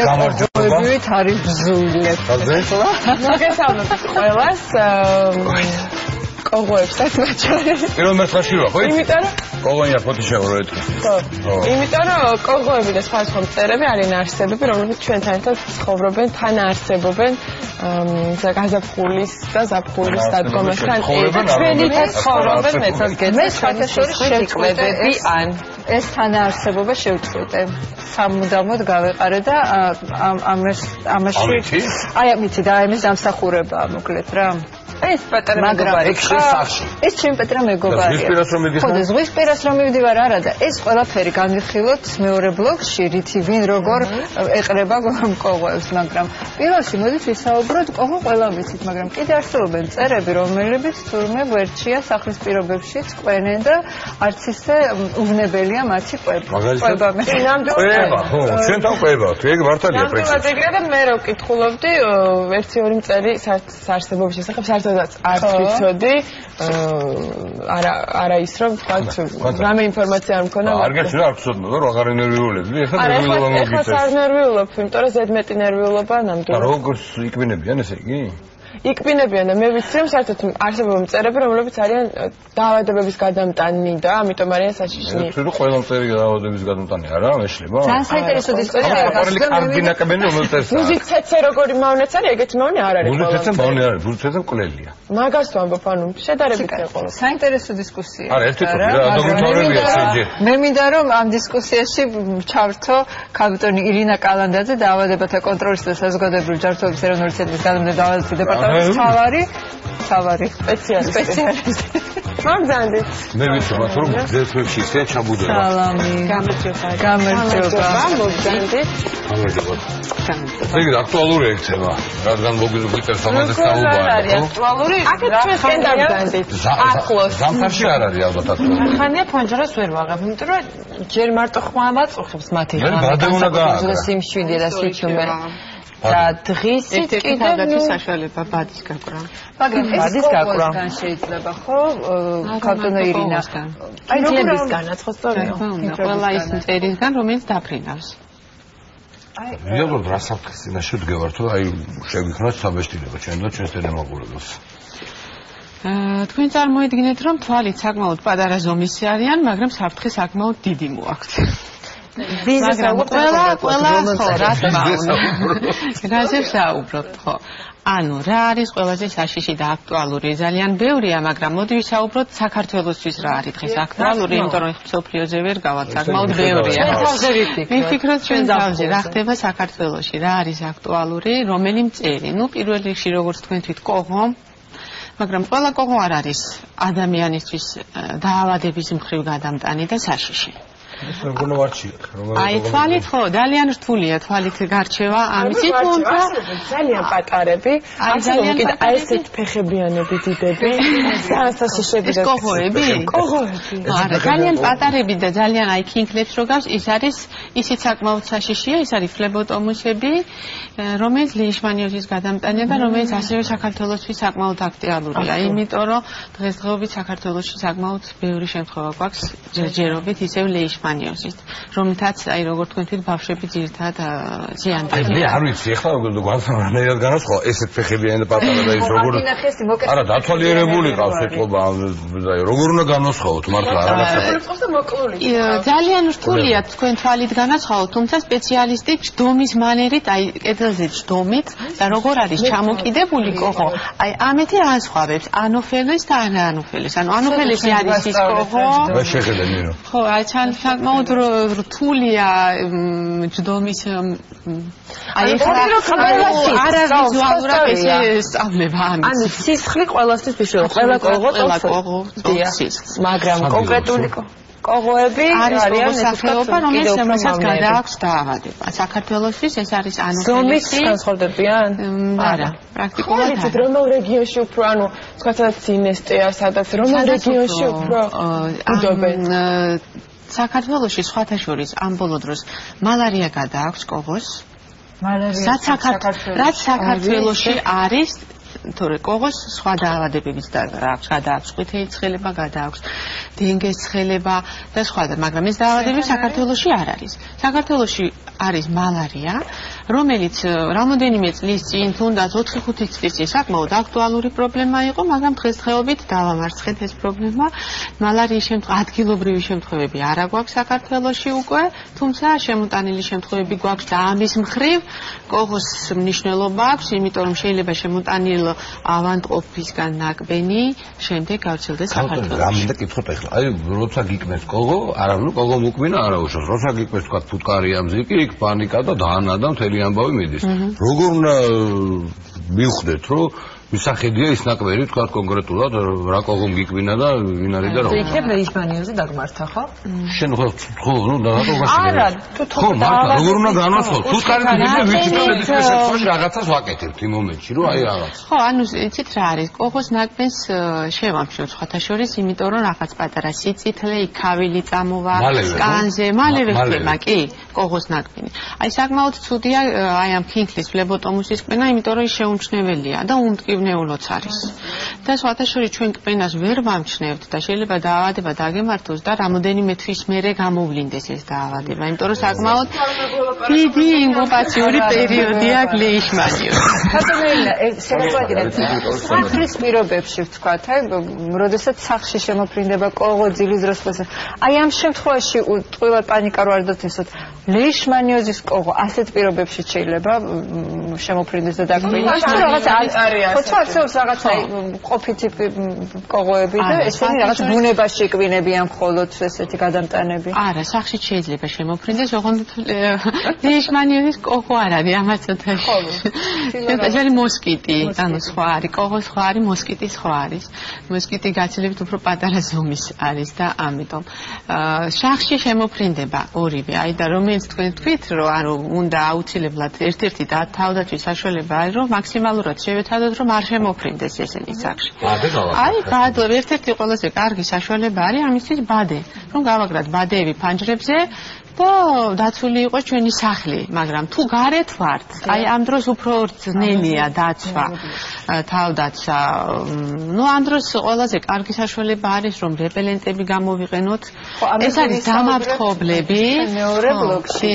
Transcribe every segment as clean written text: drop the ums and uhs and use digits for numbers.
გამარჯობებით არის ბზულეთ. მოგესალმებით ყველას. კოღოებსაც მაჩვენე. პირველ მესხაში ვარ, ხო? იმიტომ რომ კოღოია ფოტოშავა რო ეთქვა. ხო. იმიტომ რომ კოღოები და სხვა მწერები არიან არსებები, რომლებიც ჩვენთან ერთად ცხოვრობენ, თან არსებობენ. გაზაფხულის და ზაფხულის დადგომასთან ჩვენი ცხოვრობენ მეცად გეცე ჩვენი შეკვედებები ან ეს თანაარსებობა შევწყვეტე. სამუდამოდ გავეყარე და ამაში აი ამით და ამის დამსახურებაა მოკლედ რა. ეს პეტრე მეგობარი ეს ჩემ პეტრე მეგობარია. ხო და ზღვის პირას რომ მივდივარ არა და ეს ყველაფერი განვიხილოთ მეორე ბლოგში რითი ვინ როგორ ეყრება კოღოებს, მაგრამ პირველში მოდით ვისაუბროთ კოღო ყველა ვიცით, მაგრამ კიდე არსებობენ წერები, რომლებიც თურმე გვერდშია სახლის პირობებშიც ყვენენ და არც ისე უვნებელია მათი ყვება. ყვება, ხო, ჩვენთან ყვებავთ, ეგ მართალია პრინციპი. და მე რო ვკითხულობდი 1-2 წელი საარსებობის შესახებ საერთოდაც არ ვიცოდი, არა ის რომ თქვა რამე ინფორმაცია არ მქონდა. არ გეცი რა არ ვცოდნო, რომ აღარ ენერგიულებდი, ეხლა ნერვიულობა მოგიწევს. ეხლა არ ნერვიულობ, იმიტომ რომ ზედმეტი ნერვიულობა ნამდვილად. და როგორ იქბინებიან ესე იგი? იქბინებიან და მე ვიცი რომ საერთოდ არსებობენ მწერები, რომლებიც არიან დაავადებების გადამტანი და ამიტომ არიან საშიშნი. ეს რომ ყველა მწერი დაავადების გადამტანი არა, მეშლება? ძალიან საინტერესო დისკუსია. კარგი ნაკებენი რომელიც ეს. ბუზი ცეცე როგორი მავნეც არის, ეგეთი მავნე არ არის. ბუზი ცეცე მავნე არის, ბუზი ცეცე მკვლელია. მაგას ვამბობ, ანუ შედარებით ეყოლა. საინტერესო დისკუსია. არა, ერთი თქო, რა დოგმატურებია შეჯი. მე მინდა რომ ამ დისკუსიაში ჩავრთო კაპიტანი ირინა კალანდაძე, დაავადებათა კონტროლის და საზოგადოებრივი ჯანმრთელობის ეროვნული ცენტრის განმანათლებლობის დაავადებათა დეპარტამენტის თავარი სპეციალისტი. მოგზანდი. მე ვიცი, მაგრამ ძეთვებში ისე ჩაბუდება. სალამი. გამარჯობა. მოგზანდი. გამარჯობა. ეგ აქტუალური ექცევა, რადგან მოგიწევს ამაზე საუბარი. არის აქტუალური. აქეთ ჩვენ სტენდარტით. ახლოს. ზამთარში არ არის ალბათ აქტუალური. ხანია ფანჯარას ვერ ვაღებ, იმიტომ რომ ჯერ მარტო ხმა მაწუხებს მათი ხმა. სიმშვიდე და სიჩუმე. და დღისით კიდევ საშუალება ბადის გაკვრა. მაგრამ ბადის გაკვრა შეიძლება ხო კაპიტანი ირინა. აი რომლებისგანაც ხო სწორია. ყველა ის მწერისგან რომელიც დაფრინავს. რეალურად რა საფრთხის წინაშე ვდგევართ, რომ აი შევიქმნათ საბეჭდილება ჩვენ და ჩვენს დემოკრატიას. თქვენ წარმოიდგინეთ, რომ თვალით საკმაოდ პატარა ზომის არიან, მაგრამ საფრთხე საკმაოდ დიდი მოაქვთ. მაგრამ ყველა ხო რა თქმა უნდა. რაზე საუბრობთ ხო? ანუ რა არის ყველაზე საშიში და აქტუალური? ძალიან ბევრია, მაგრამ მოდი ვისაუბროთ საქართველოსთვის რა არის დღეს აქტუალური, იმიტომ რომ მსოფლიოზე ვერ გავალ საკმაოდ ბევრია. ვიფიქროთ ჩვენ თავზე რა ხდება საქართველოში, რა არის აქტუალური, რომელი მწერი? ნუ პირველ რიგში როგორც თქვენ თვით კოღო, მაგრამ ყველა კოღო არ არის ადამიანისთვის დაავადების მხრივ გადამტანი და საშიში. აი თვალით ხო ძალიან რთულია თვალით გარჩევა ამისი თუმცა ძალიან პატარები აი ესეთ ფეხებიანები დიდები სასაშიშები და კოღოები არა ძალიან პატარები და ძალიან აი ქინკლებს რო გავს ის არის ისიც საკმაოდ საშიშია ის არის ფლებოტომუსები რომელიც ლეიშმანიოზის გადამტანება რომელიც ასევე საქართველოსთვის საკმაოდ აქტუალურია იმიტომ რომ დღესდღეობით საქართველოში საკმაოდ ბევრი შემთხვევა გვაქვს ჯერჯერობით ისევ ლეიშმანიოზის რომლითაც აი როგორ თქვენ თვით ბავშვები ძირითადად ზიანდება. მე არ ვიცი ახლა განსხვავებულად განსხვავ ესეთ ფეხებიანი და პატარა და ის როგორ არა დათვალიერებული ყავს ეთყობა როგორ უნდა განსხვავოთ მართლა ძალიან რთულია თქვენ თვალით განსხვავოთ თუმცა სპეციალისტი ჯდომის მანერით აი კედელზე ჯდომით და როგორ არის ჩამოკიდებული კოღო აი ამეთი ასხვავებს ანოფელეს და ანოფელეს ანუ ანოფელესი არის ის კოღო და შეხედე ნინო ხო აი საკმაოდ რთულია ჯდომის აი არა ვიზუალურად ესე სწავლება ამის ანუ სისხლი ყველასთვის ისეა ყველა კოღო მაგრამ კონკრეტული კოღოები არიან სახეობა რომელსაც გადააქვს დაავადება საქართველოსთვის ეს არის ანოფელესი ზომით განსხვავდებიან არა პრაქტიკულად არა რომელ რეგიონში უფრო ანუ თქვათ სინესტეა სადაც რომელ რეგიონში უფრო უდობენ საქართველოში სხვათა შორის ამ ბოლო დროს მალარია გადააქვს კოღოს რაც საქართველოში არის თორე კოღოს სხვა დაავადებებიც გადააქვს ყვითელი ცხელება გადააქვს დინგეს ცხელება და სხვა მაგრამ ეს დაავადებები საქართველოში არ არის საქართველოში არის მალარია, რომელიც რამოდენიმე წლის წინ, თუნდაც 4-5 წლის წინ საკმაოდ აქტუალური პრობლემა იყო, მაგრამ დღესდღეობით დავამარცხეთ ეს პრობლემა. მალარიის ადგილობრივი შემთხვევები არა გვაქვს საქართველოში უკვე, თუმცა შემოტანილი შემთხვევები გვაქვს და ამის მხრივ კოღოს მნიშვნელობა აქვს, იმიტომ რომ შეიძლება შემოტანილ ავადმყოფისგან ნაკბენი შემდეგ გავრცელდეს საქართველოში. რამინდა კითხოთ ახლა. აი, როცა გიკმეს კოღო, კოღო მოკმინა არა უშავს. როცა გიკმეს თქვა ფუტკარი ამზიკი, იქ პანიკა და დაანა და მთელი ამბავი მიდის. როგორ უნდა მივხვდეთ, რომ მისახედია ის ნაკბერი, თქვა კონკრეტულად რა კოღომ გიკვინა და ვინ არის და რა. იქნებ ლეიშმანიოზე დაგმართა, ხო? შენ ხო, ნუ დაატოვაში. არა, ხო, მაგრამ როგორ უნდა განვაცხო? ფუტკარი მიდია ვიცით შემთხვევაში რაღაცას ვაკეთებთ იმ მომენტში, რომ აი რაღაც. ხო, ანუ იცით რა არის? კოღოს ნაკბენს შევამჩნევ სხვათა შორის, იმიტომ რომ რაღაც პატარა სიწითლე, იქავილი წამოვა, კანზე, მალევე ხდება, კი, კოღოს ნაკბენი. აი საკმაოდ ცუდია აი ამ ქინქლის ფლებოტომუსის კბენა, იმიტომ რომ ის შეუმჩნეველია და უმტკივნეულოც არის. და სხვათა შორის ჩვენ კბენას ვერ ვამჩნევთ და შეიძლება დაავადება დაგემართოს და რამოდენიმე თვის მერე გამოვლინდეს ეს დაავადება, იმიტომ რომ საკმაოდ დიდი ინკუბაციური პერიოდი აქვს ლეიშმანიოზს. ხათმელინა, შეგეკვირდეთ. სახლის პირობებში ვთქვათ, აი, როდესაც სახლში შემოფრინდება კოღო ძილის დროს, აი ამ შემთხვევაში ტყუილად პანიკა არ დათესოთ. ლეიშმანიოზის კოღო ასეთ პირობებში შეიძლება შემოფრინდეს და დაკვირდეს. რაღაც ხო, ცოტა რაღაცა ყოფითი კოღოები და ესენი რაღაც ბუნებაში კვინებიან მხოლოდ ესეთი გადამტანები. არა, სახლში შეიძლება შემოფრინდეს, ოღონდ ლეიშმანიოზის კოღო არ არის ამას ცოტაში. ხო. შეიძლება მოსკიტი, ანუ სხვა არის, კოღო სხვა არის, მოსკიტი სხვა არის. მოსკიტი გაცილებით უფრო პატარა ზომის არის და ამიტომ სახლში შემოფრინდება ორივე. აი და რომელიც თქვენ თქვით, რომ ანუ უნდა აუცილებლად ერთ-ერთი თავდაცვის საშუალება არის, რომ მაქსიმალურად შევეცადოთ, რომ არ შემოფრინდეს ესენი სახლში. აი, ერთ-ერთი ყველაზე კარგი საშუალება არის ამისთვის ბადე, რომ გავაგრათ ბადეები ფანჯრებზე და დაცული იყოს ჩვენი სახლი, მაგრამ თუ გარეთ ვართ, აი ამ დროს უფრო ძნელია დაცვა, თავდაცვა. ნუ ამ დროს ყველაზე კარგი საშუალება არის, რომ რეპელენტები გამოვიყენოთ. ეს არის დამაფრთხობლები. მეორე ბლოკში.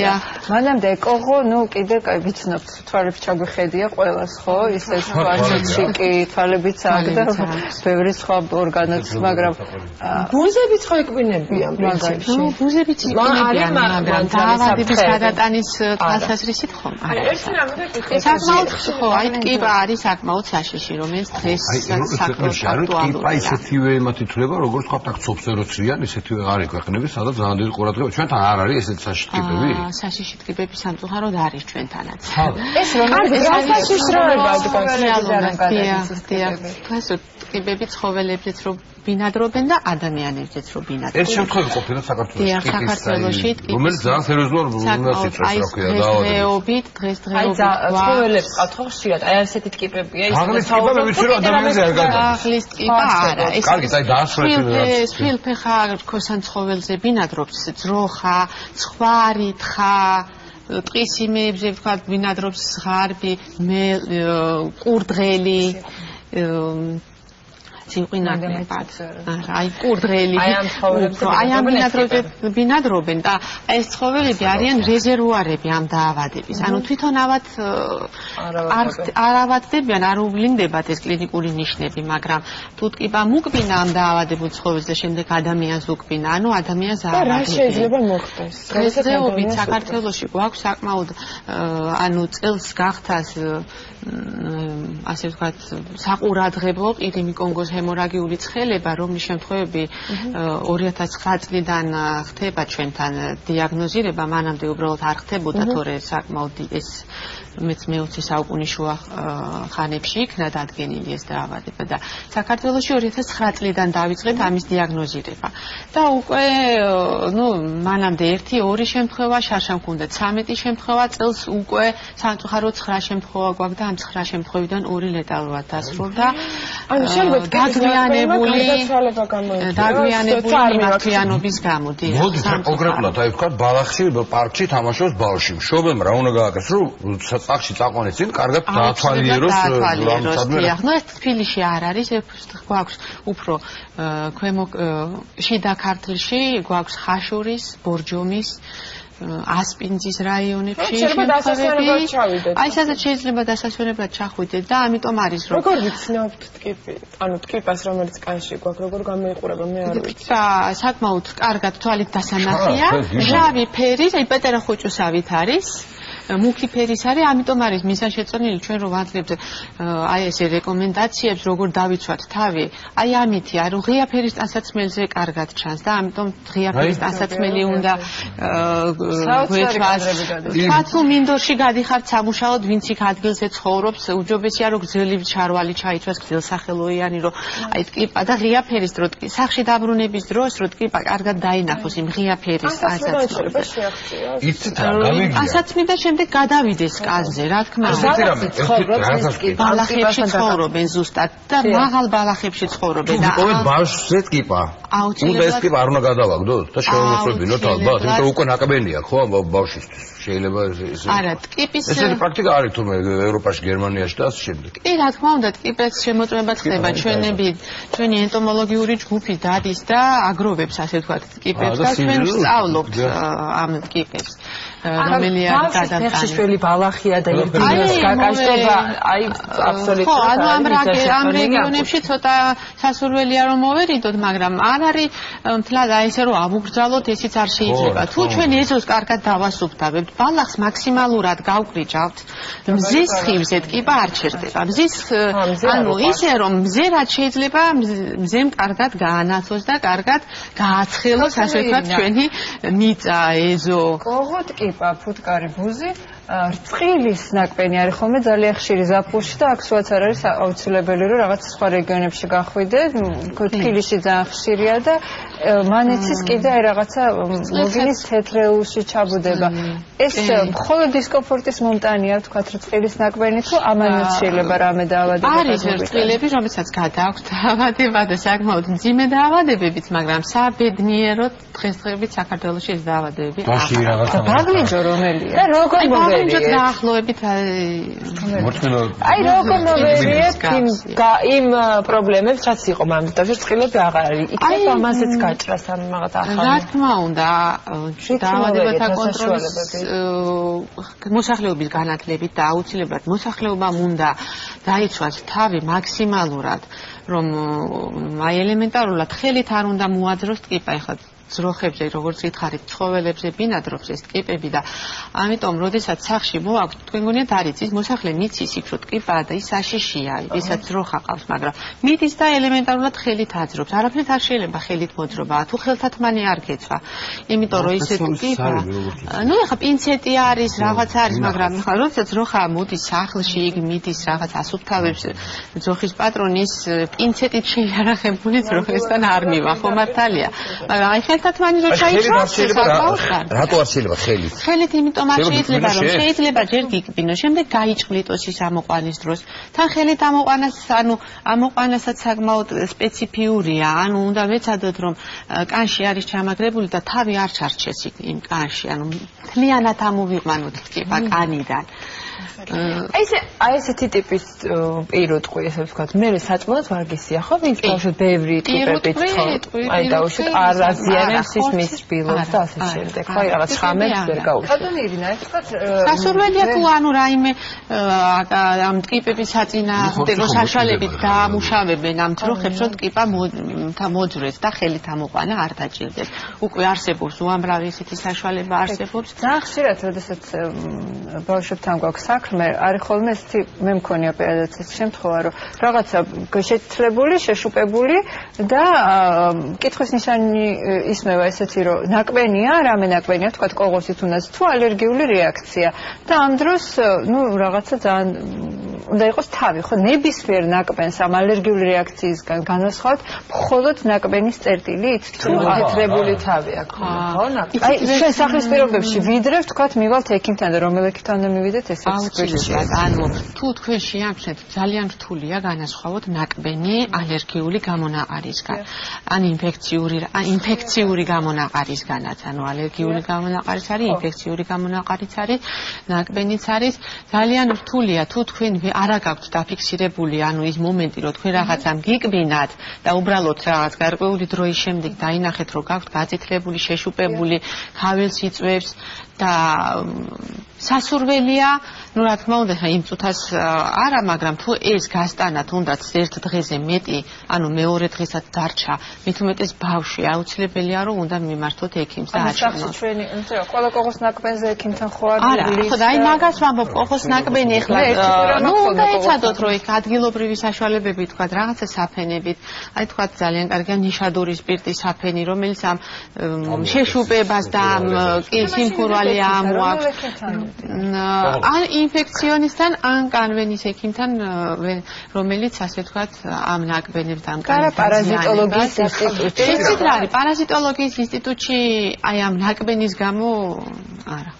მანამდე კოღო, ნუ კიდე ვიცნობთ, თვალებს ჩაგვიხედია ყველას, ხო? ისე სპარჩიკი კი თვალებიც აქ და ბევრი სხვა ორგანოც, მაგრამ ბუზებიც ხო ეკბინებიან პრინციპში. ნუ ბუზებიც ეკბინებიან. მაგრამ დაავადების გადატანის თვალსაზრისით ხომ? საკმაოდ ხო, აი ტკიპა არის საკმაოდ საშიში, რომელიც დღეს საკმაოდ აქტუალურია. აი ესეთივე მათი თვლება, როგორც ვთქვათ, აქ ცოფსეროციან, ესეთივე არის ქვეყნები, სადაც ძალიან დიდი ყურადღება. ჩვენთან არ არის ესეთი საშიში ტკიპები? საშიში ტკიპები სამწუხაროდ არის ჩვენთანაც. ეს რომ არის საშიშროება ტკიპები ცხოველებზეც რომ ბინადრობენ და ადამიანებზეც რომ ბინადრობენ. ეს შემთხვევები ყოფილა საქართველოში ტკიპის, რომელიც ძალიან სერიოზულად უნდა სიჭრეს, რა ქვია, დღესდღეობით ცხოველებს ყავთ ხო ხშირად, აი ასეთი ტკიპებია, ის ტკიპები ვიცი რომ ადამიანზე არ გადის. ახლის ტკიპა არა, ეს კარგი, აი დაასრულეთ. სვილფეხა რქოსან ცხოველზე ბინადრობს ძროხა, ცხვარი, თხა, ტყის იმეებზე ვთქვათ ბინადრობს ზღარბი, კურდღელი, ცივყინაგლებად. აი კურდღელი. აი ამ ბინადრობენ და ეს ცხოველები არიან რეზერვუარები ამ დაავადების. ანუ თვითონავად არ ავადდებიან, არ უვლინდებათ ეს კლინიკური ნიშნები, მაგრამ თუ ტკიპა მუკბინა ამ დაავადებულ ცხოველს და შემდეგ ადამიანს უკბინა, ანუ ადამიანს აავადებს. რა შეიძლება მოხდეს? დღესდღეობით საქართველოში გვაქვს საკმაოდ ანუ წელს გახთას ასე ვთქვათ საყურადღებლო ყირიმი კონგოს ჰემორაგიული ცხელება, რომლის შემთხვევები 2009 წლიდან ხდება ჩვენთან დიაგნოზირება, მანამდე უბრალოდ არ ხდებოდა, თორე საკმაოდ ეს მე-20 საუკუნის შუა ხანებში იქნა დადგენილი ეს დაავადება და საქართველოში 2009 წლიდან დავიწყეთ ამის დიაგნოზირება. და უკვე ნუ მანამდე 1-2 შემთხვევა, შარშან გქონდა 13 შემთხვევა, წელს უკვე სამწუხაროდ 9 შემთხვევა გვაქვს და ამ 9 შემთხვევიდან 2 ლეტალურად დასრულდა. ანუ შეიძლება დაგვიანებული მიმართულების გამო. მოდით კონკრეტულად აი ვთქვათ ბალახში, პარკში თამაშობს ბავშვი. მშობელმა რა უნდა გააკეთოს, რომ სახლში წაყვანეს წინ, კარგად დაათვალიეროს რამსადმე. ნუ ეს თბილისში არ არის, გვაქვს უფრო ქვემო შიდა ქართლში, გვაქვს ხაშურის, ბორჯომის ასპინძის რაიონებში შემთხვევები. აი სადაც შეიძლება დასასვენებლად ჩახვიდეთ და ამიტომ არის რომ როგორ ვიცნობთ ტკიპი? ანუ ტკიპას რომელიც კანში გვაქვს, როგორ გამოიყურება მე არ ვიცი. საკმაოდ კარგად თვალით დასანახია. ჟავი ფერის, აი პატარა ხუჭუსავით არის. მუქი ფერის არის, ამიტომ არის მიზანშეწონილი ჩვენ რომ ვადლებთ აი ეს რეკომენდაციებს როგორ დავიცვათ თავი. აი ამითია, რომ ღია ფერის ტანსაცმელზე კარგად ჩანს და ამიტომ ღია ფერის ტანსაცმელი უნდა გვეცვას. თქვათ რომ მინდორში გადიხართ სამუშაოდ, ვინც იქ ადგილზე ცხოვრობს, უჯობესია რომ გრძელი შარვალი ჩაიცვას, გრძელსახელოიანი რომ აი ტკიპა და ღია ფერის დრო სახში დაბრუნების დროს რომ ტკიპა კარგად დაინახოს იმ ღია ფერის ტანსაცმელზე. ტანსაცმელი და შემდეგ გადავიდეს კანზე, რა თქმა უნდა. ბალახებში ცხოვრობენ ზუსტად და მაღალ ბალახებში ცხოვრობენ და ბავშვზე ტკიპა. უნდა ეს ტკიპა არ უნდა გადავაგდოთ და შევამოწმებინოთ ალბათ, იმიტომ უკვე ნაკბენია ხო ბავშვისთვის. შეიძლება ეს არა, ტკიპის ესეთი პრაქტიკა არის თუმე ევროპაში, გერმანიაში და ასე შემდეგ. კი, რა თქმა უნდა, ტკიპებს შემოწმება ხდება ჩვენი ენტომოლოგიური ჯგუფი დადის და აგროვებს ასე ვთქვათ ტკიპებს და ჩვენ ვსწავლობთ ამ ტკიპებს. რომელი არის გადამტანი ბალახია და ირბინის გაკაშტება აი აბსოლუტურად ხო ანუ ამ რეგიონებში ცოტა სასურველია რომ მოვერიდოთ მაგრამ არ არის მთლად აი ესე რომ ავუგრძალოთ ესეც არ შეიძლება თუ ჩვენ ეზოს კარგად დავასუფთავებთ ბალახს მაქსიმალურად გავკრიჭავთ მზის ხივზე ტკიპა არ ჩერდება მზის ანუ ისე რომ მზე რაც შეიძლება მზემ კარგად გაანაცვლოს და კარგად გააცხელოს ასე ვთქვათ ჩვენი მიწა ეზო კოღო ტკიპა ფუტკარი ბუზი რწყილის ნაკბენი არის ხოლმე ძალიან ხშირი ზაფხულში და აქ სულაც არ არის აუცილებელი რომ რაღაც სხვა რეგიონებში გახვიდეთ თბილისში ძალიან ხშირია და მანეცის კიდე აი რაღაცა მოგინის თეთრეულში ჩაბუდება ეს მხოლოდ დისკომფორტის მომტანია თქვა რწყილის ნაკბენი თუ ამანაც შეიძლება რამე დაავადება არის რწყილები რომელსაც გადააქვთ დაავადება და საკმაოდ მძიმე დაავადებებიც მაგრამ საბედნიეროდ დღესდღეობით საქართველოში ეს დაავადებები და ბაგლიჯო რომელია და როგორ მოვერიეთ დაახლოებით აი როგორ მოვერიეთ იმ პრობლემებს რაც იყო მანამდე და რწყილები აღარ არის იქნება ამაზეც გაჭრას ან რაღაც ახალი რა თქმა უნდა დაავადებათა კონტროლის მოსახლეობის განათლებით და აუცილებლად მოსახლეობამ უნდა დაიცვას თავი მაქსიმალურად რომ აი ელემენტარულად ხელით არ უნდა მოაძროს ტკიპა ეხლა ძროხებზე როგორც გითხარით ცხოველებზე ბინადრობს ეს ტკიპები და ამიტომ როდესაც სახში მოვაქვთ თქვენ გონიათ არის ის მოსახლე მიცის იქ რომ ტკიპაა და ის აშიშია ისაც ძროხა ყავს მაგრამ მიდის და ელემენტარულად ხელით აძრობს არაფრით არ შეიძლება ხელით მოძრობა თუ ხელთათმანი არ გეცვა იმიტომ რომ ისე ტკიპა ნუ ეხა პინცეტი არის რაღაც არის მაგრამ ეხლა როდესაც ძროხა მოდის სახლში იქ მიდის რაღაც ასუფთავებს ძროხის პატრონის პინცეტით შეიარაღებული ძროხისგან არ მივა ხო მართალია მაგრამ აი თათმანი რო ჩაიცვას რატო არ შეიძლება ხელით? ხელით იმიტომ არ შეიძლება რომ შეიძლება ჯერ გიკბინო, შემდეგ გაიჭყლიტოს ის ამოყვანის დროს. თან ხელით ამოყვანას, ანუ ამოყვანასაც საკმაოდ სპეციფიურია, ანუ უნდა ვეცადოთ რომ კანში არის ჩამაგრებული და თავი არ ჩარჩეს იმ კანში, ანუ მთლიანად ამოვიყვანოთ ტკიპა კანიდან. აი ესეთი ტიპის პირუტყვი ესე ვთქვათ, მე საჭმელად ვარგისია ხო, ვინც ბავშვი ბევრი ტიპებით ცხოვრობს. აი დაუშვით არ აზიანებს ის მის რბილობს და ასე შემდეგ. ხო, რაღაც ხამებს ვერ გაუშვით. ბატონი ირინა, ეს ვთქვათ, სასურველია თუ ანუ რაიმე ამ ტკიპების საწინააღმდეგო საშუალებით დაამუშავებენ ამ ძროხებს, რომ ტკიპა მოძრეს და ხელით ამოყვანა არ დაჭირდეს. უკვე არსებობს უამრავი ესეთი საშუალება არსებობს. ძალიან ხშირად, როდესაც ბავშვებთან გვაქვს საქმე, არის ხოლმე ესეთი მე მქონია პირადად ეს შემთხვევა, რომ რაღაცა შეცვლებული, შეშუპებული და კითხვის ნიშანი ისმევა ესეთი, რომ ნაკბენია, რამე ნაკბენია, თქვა კოღოსი თუნდაც თუ ალერგიული რეაქცია და ამ დროს ნუ რაღაცა ძალიან უნდა იყოს თავი, ხო, ნებისმიერ ნაკბენს ამ ალერგიული რეაქციისგან განასხვავებთ მხოლოდ ნაკბენის წერტილით თუ ათრებული თავი აქვს, ხო? აი, ჩვენ სახლის პირობებში ვიდრე ვთქვათ, მივალთ ექიმთან და რომელ ექიმთან უნდა მივიდეთ ესეც აუცილებლად. ანუ თუ თქვენ შეამჩნევთ ძალიან რთულია განასხვავოთ ნაკბენი ალერგიული გამონაყარისგან. ან ინფექციური გამონაყარისგანაც, ანუ ალერგიული გამონაყარიც არის, ინფექციური გამონაყარიც არის, ნაკბენიც არის. ძალიან რთულია თუ თქვენ არა გაქვთ დაფიქსირებული, ანუ ის მომენტი, რომ თქვენ რაღაცამ გიკბინათ და უბრალოდ რაღაც გარკვეული დროის შემდეგ დაინახეთ, რომ გაქვთ გაწითლებული, შეშუპებული, ქაველს იწვევს და სასურველია, ну რა თქმა უნდა, იმ წუთას არა, მაგრამ თუ ეს გასტანათ უნდაც ერთ დღეზე მეტი, ანუ მეორე დღესაც დარჩა, მით უმეტეს ბავშვი, აუცილებელია რომ უნდა მიმართოთ ექიმს და აჩვენოთ. ჩვენი, ყველა კოღოს ნაკბენზე ექიმთან ხო არ არის? ხო, და აი მაგას ვამბობ, კოღოს ნაკბენი ახლა, ну უნდა ეცადოთ, რომ იქ ადგილობრივი საშუალებები თქვა, რაღაცა საფენებით, აი თქვა ძალიან კარგია ნიშადური სპირტის საფენი, რომელიც ამ შეშუპებას და ამ სიმფურვალი ამოაქვს. ან ინფექციონისთან, ან კანვენის ექიმთან, რომელიც ასე ვთქვათ, ამ ნაკბენებს დამკარგებს. პარაზიტოლოგიის ინსტიტუტში. ეს რა არის? პარაზიტოლოგიის ინსტიტუტში აი ამ ნაკბენის გამო არა.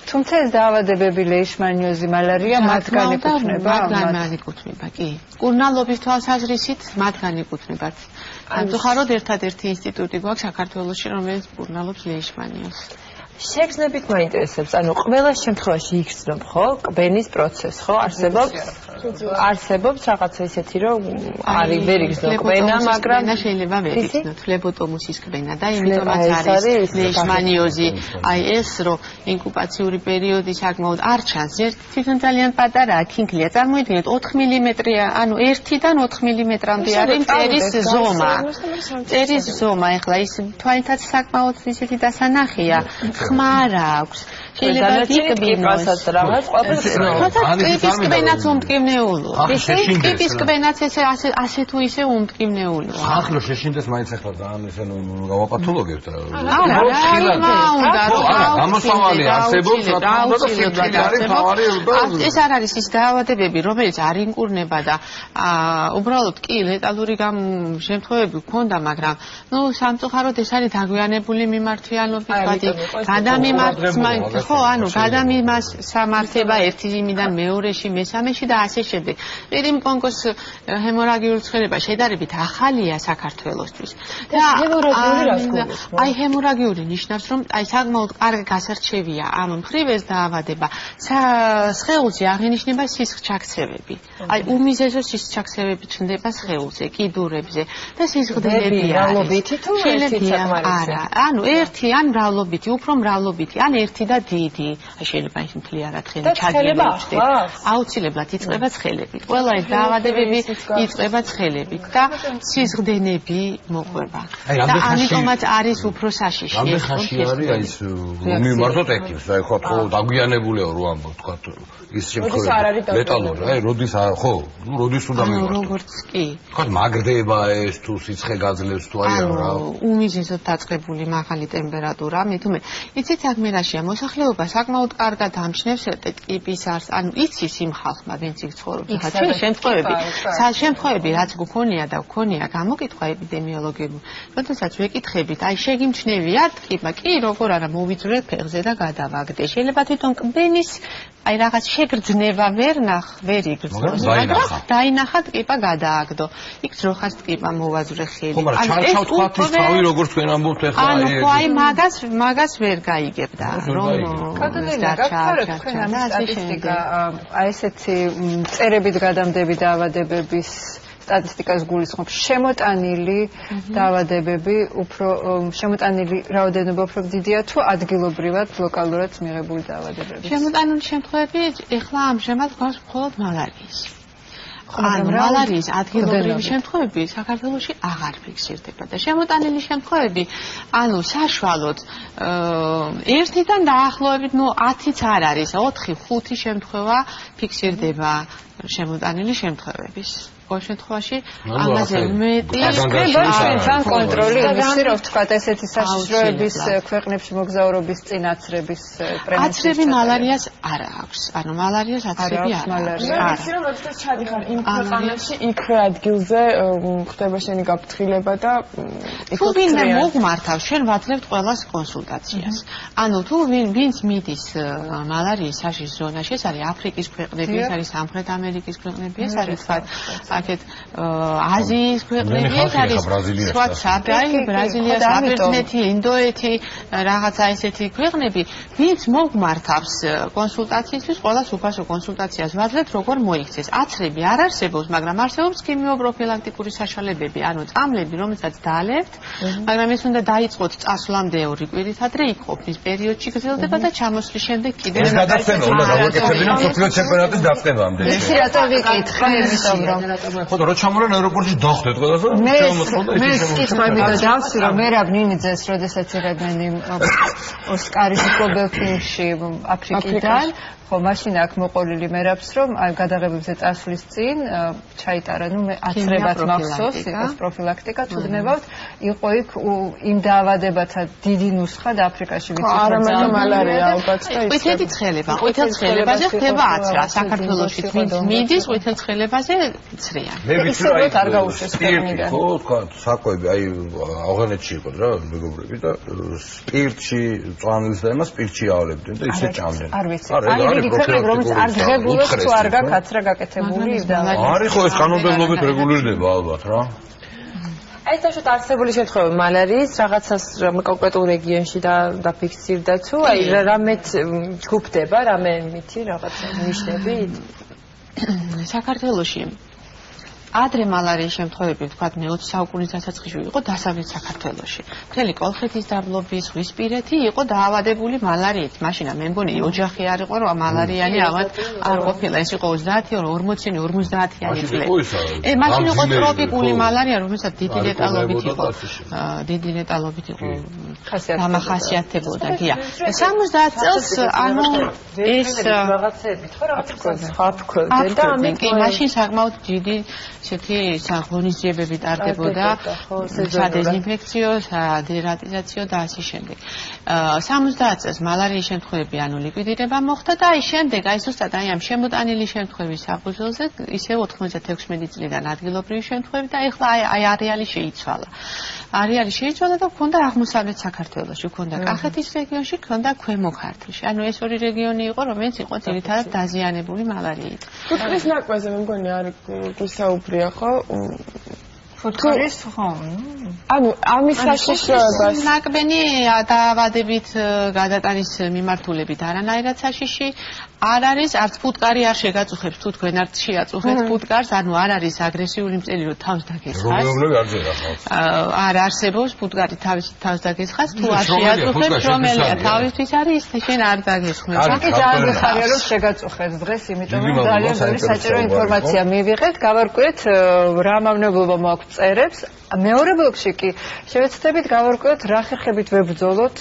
თუმცა ეს დაავადებები ლეიშმანიოზი, მალარია მათგან ეკუთვნება? მათგან ეკუთვნება, კი. კურნალობის თვალსაზრისით მათგან ეკუთვნებათ. სამწუხაროდ ერთადერთი ინსტიტუტი გვაქვს საქართველოში, რომელიც კურნალობს ლეიშმანიოზს. შეგრძნებით მაინტერესებს, ანუ ყველა შემთხვევაში იგრძნობ, ხო, კბენის პროცესს, ხო, არსებობს რაღაცა ისეთი, რომ არის ვერ იგრძნო კბენა, მაგრამ შეიძლება ვერ იგრძნოთ ფლებოტომუსის კბენა და იმიტომაც არის ლეიშმანიოზი. აი ეს, რომ ინკუბაციური პერიოდი საკმაოდ არ ჩანს, თვითონ ძალიან პატარაა, ქინქლია. წარმოიდგინეთ 4 მმ-ია, ანუ 1-დან 4 მმ-მდე არის მტერის ზომა. მტერის ზომა, ეხლა ის თვალითაც საკმაოდ ისეთი დასანახია. ხმა არ აქვს. შეიძლება დიკბინოს. კიბის კბენაც უმტკივნეულოა. კიბის კბენაც ასე თუ ისე უმტკივნეულოა. ახლა შეშინდეს მაინც ახლა ძალიან ესე გავაპათოლოგებთ რა. არა, უნდა რომ გამოსავალი არსებობს, რა თქმა უნდა და სიკვდილი არის თავარი. ეს არ არის ის დაავადებები, რომელიც არ ინკურნება და უბრალოდ კი ლეტალური შემთხვევები გქონდა, მაგრამ ნუ სამწუხაროდ ეს არის დაგვიანებული მიმართვიანობის ვადი. გადამიმართება, ხო, ანუ გადამიმართება ერთი იმიდან მეორეში, მესამეში და ასე შემდეგ. პირიმ კონგოს ჰემორაგიული ცხელება შედარებით ახალია საქართველოსთვის. და აი ჰემორაგიული ნიშნავს, რომ აი საკმაოდ კარგი გასარჩევია ამ მხრივ ეს დაავადება. სხეულზე აღინიშნება სისხლჩაქცევები. აი უმიზესო სისხლჩაქცევები ჩნდება სხეულზე, კიდურებზე და სისხლდენები მრავლობითი თუ ერთი არა, ანუ ერთი ან მრავლობითი, უფრო მრავლობითი, ან ერთი და დიდი. შეიძლება ის მთლიანად თხელი ჩაგიერთდეთ. აუცილებლად იწყება ცხელებით. ყველა ეს დაავადებები იწყება ცხელებით და სისხლდენები მოყვება. და ამიტომაც არის უფრო საშიში. რამდენ ხანში არის აი ეს მიმართოთ ექიმს, აი ხო დაგვიანებულია რო ამბობ თქვა ის შემთხვევები ლეტალური, აი როდის ხო, ნუ როდის უნდა მიმართოთ. როგორც კი. თქვა მაგრდება ეს თუ სიცხე გაძლევს თუ აი რა. უმიზესოდ დაწყებული მაღალი ტემპერატურა, მithume იცით საქმე რაშია, მოსახლეობა საკმაოდ კარგად ამჩნევს ტიპის არს, ანუ იცის იმ ხალხმა, ვინც იქ ცხოვრობს. ჩვენი შემთხვევები, რაც გქონია გამოკითხვა ეპიდემიოლოგიები. როდესაც ვეკითხებით, აი შეგიმჩნევიათ ტკიპა, კი, როგორ არა, მოვიძვრეთ ფეხზე და გადავაგდე. შეიძლება თვითონ კბენის აი რაღაც შეგრძნება ვერ იგრძნოს, მაგრამ დაინახა ტკიპა გადააგდო. იქ ძროხას ტკიპა მოვაძვრე ხელი. ხო, მაგრამ ჩარჩავთ თავი როგორც თქვენ ამბობთ ახლა აი მაგას ვერ გაიგებდა, რომ აი ესეთი წერებით გადამდები დაავადებების სტატისტიკას გულისხმობს შემოტანილი დაავადებები, უფრო შემოტანილი რაოდენობა უფრო დიდია თუ ადგილობრივად ლოკალურად მიღებული დაავადებები. შემოტანილი შემთხვევები ეხლა ამჟამად გვაქვს მხოლოდ მალარიის. ანუ მალარიის ადგილობრივი შემთხვევები საქართველოში აღარ ფიქსირდება და შემოტანილი შემთხვევები, ანუ საშუალოდ 1-დან დაახლოებით 10-იც არ არის, 4-5 შემთხვევა ფიქსირდება შემოტანილი შემთხვევების. ყოველ შემთხვევაში ამაზე მეტი ჩვენთან კონტროლი ისი რომ ვთქვათ ესეთი საშიშროების ქვეყნებში მოგზაურობის წინ აცრების პრევენციის აცრები მალარიას არ აქვს. ანუ მალარიას აცრები არ აქვს. არის რომ როდესაც ჩადიხარ იმ ქვეყანაში, იქვე ადგილზე ხდება შენი გაფრთხილება და თუ ვინმე მოგმართავს, ჩვენ ვაძლევთ ყველას კონსულტაციას. ანუ თუ ვინც მიდის მალარიის საშიშ ზონაში, ეს არის აფრიკის ქვეყნები, ეს არის სამხრეთ ამერიკის ქვეყნები, ეს არის თქვა აქეთ აზიის ქვეყნები არის სხვა საფრანგეთი, ბრაზილია, საბერძნეთი, ინდოეთი, რაღაცა ესეთი ქვეყნები, ვინც მოგმართავს კონსულტაციისთვის, ყოველას უფასო კონსულტაციას ვაძლევთ, როგორ მოიქცეს. აცრები არ არსებობს, მაგრამ არსებობს ქიმიოპროფილაქტიკური საშუალებები, ანუ წამლები, რომელსაც დაალებთ, მაგრამ ეს უნდა დაიწყოთ წასვლამდე 2 კვირით ადრე, იქ ყოფნის პერიოდში გრძელდება და ჩამოსვლის შემდეგ კიდევ ეს გადაცემა უნდა გავაკეთებინა მსოფლიო ჩემპიონატის დაწყებამდე. ეს რატო ვიკითხე ისე რომ ხო, რო ჩამორან აეროპორტში დახვდეთ ყველასა და შემოწყდა მე კითხვები და დავსვი რომ მერაბ ნინიძეს როდესაც იღებენ ოსკარის კლუბელ ფილმში აფრიკიდან ხო მაშინ აქ მოყოლილი მერაბს რომ აი გადაღებებზე წასვლის წინ ჩაიტარა ნუ მე აცრებად მახსოვს იყოს პროფილაქტიკა თუნდნებავთ იყო იქ იმ დაავადებათა დიდი ნუსხა და აფრიკაში ვიცით არა მაგრამ მალარია ალბათ და ის ყვითელი ცხელება ყვითელ ცხელებაზე ხდება აცრა საქართველოში ვინც მიდის ყვითელ ცხელებაზე ცრია მე ვიცი რომ არ გაუშვეს ქვეყნიდან ხო თქვა საკვები აი ავღანეთში იყო რა მეგობრები და სპირტში წვანილს და იმას სპირტში ავლებდნენ და ისე ჭამდნენ არ ვიცი იგი ქვეყნები რომელიც არ ღებულობს თუ არ გაკაცრა გაკეთებული და არის ხო ეს კანონმდებლობით რეგულირდება ალბათ რა აი თაშოთ არსებული შემთხვევა მალარიის რაღაცას კონკრეტულ რეგიონში დაფიქსირდა თუ აი რამეთ ჯგუფდება რამე მითი რაღაცა ნიშნებით საქართველოში ადრე მალარიის შემთხვევები ვთქვათ მე-20 საუკუნის დასაწყისში იყო დასავლეთ საქართველოში. მთელი კოლხეთის დაბლობი, ზღვისპირეთი იყო დაავადებული მალარიით. მაშინ მე მგონი ოჯახი არ იყო რომ მალარიანი აღარ არ ყოფილა. ეს იყო 30-იანი, 40-იანი, 50-იანი წლები. მაშინ იყო ტროპიკული მალარია, რომელსაც დიდი ლეტალობით იყო. დამახასიათებოდა, გია. 70 წელს ანუ ეს რაღაცები ხო აფრიკაზე და ამით მაშინ საკმაოდ დიდი ესეთი საღონისძიებები ტარდებოდა სადეზინფექციო, სადერატიზაციო და ასე შემდეგ. 70 წელს მალარიის შემთხვევები ანუ ლიკვიდირება მოხდა და აი შემდეგ აი ზუსტად აი ამ შემოტანილი შემთხვევის საფუძველზე ისე 96 წლიდან ადგილობრივი შემთხვევები და ეხლა აი არეალი შეიცვალა. არეალი შეიცვალა და ქონდა აღმოსავლეთ საქართველოში, ქონდა კახეთის რეგიონში, ქონდა ქვემო ქართლში. ანუ ეს ორი რეგიონი იყო, რომელიც იყო ძირითადად დაზიანებული მალარიით. ფუტკრის ნაკვაზე მე მგონი არ გვისაუბრია ხო? ფუტკრის ხო? ანუ ამის საშიშროებას ნაკბენი დაავადებით გადატანის მიმართულებით არანაირად საშიში არ არის, არც ფუტკარი არ შეგაწუხებს თუ თქვენ არ შეაწუხეთ ფუტკარს, ანუ არ არის აგრესიული მწელი რომ თავს დაგესხას. რომლებია არ ძერა ხო? არ არსებობს ფუტკარი თავს დაგესხას, თუ არ შეაწუხებს, რომელია თავისთვის არის, ის შენ არ დაგესხმებს. აქ ძალიან მიხარია რომ შეგაწუხეთ დღეს, იმიტომ რომ ძალიან ბევრი საჭირო ინფორმაცია მივიღეთ, გავარკვიეთ რა მავნებლობა მაქვს წერებს. მეორე ბლოკში კი შევეცდებით გავარკვიოთ რა ხერხებით ვებრძოლოთ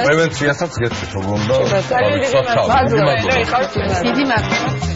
პრევენციასაც გეტყვით რომ უნდა დიდი მადლობა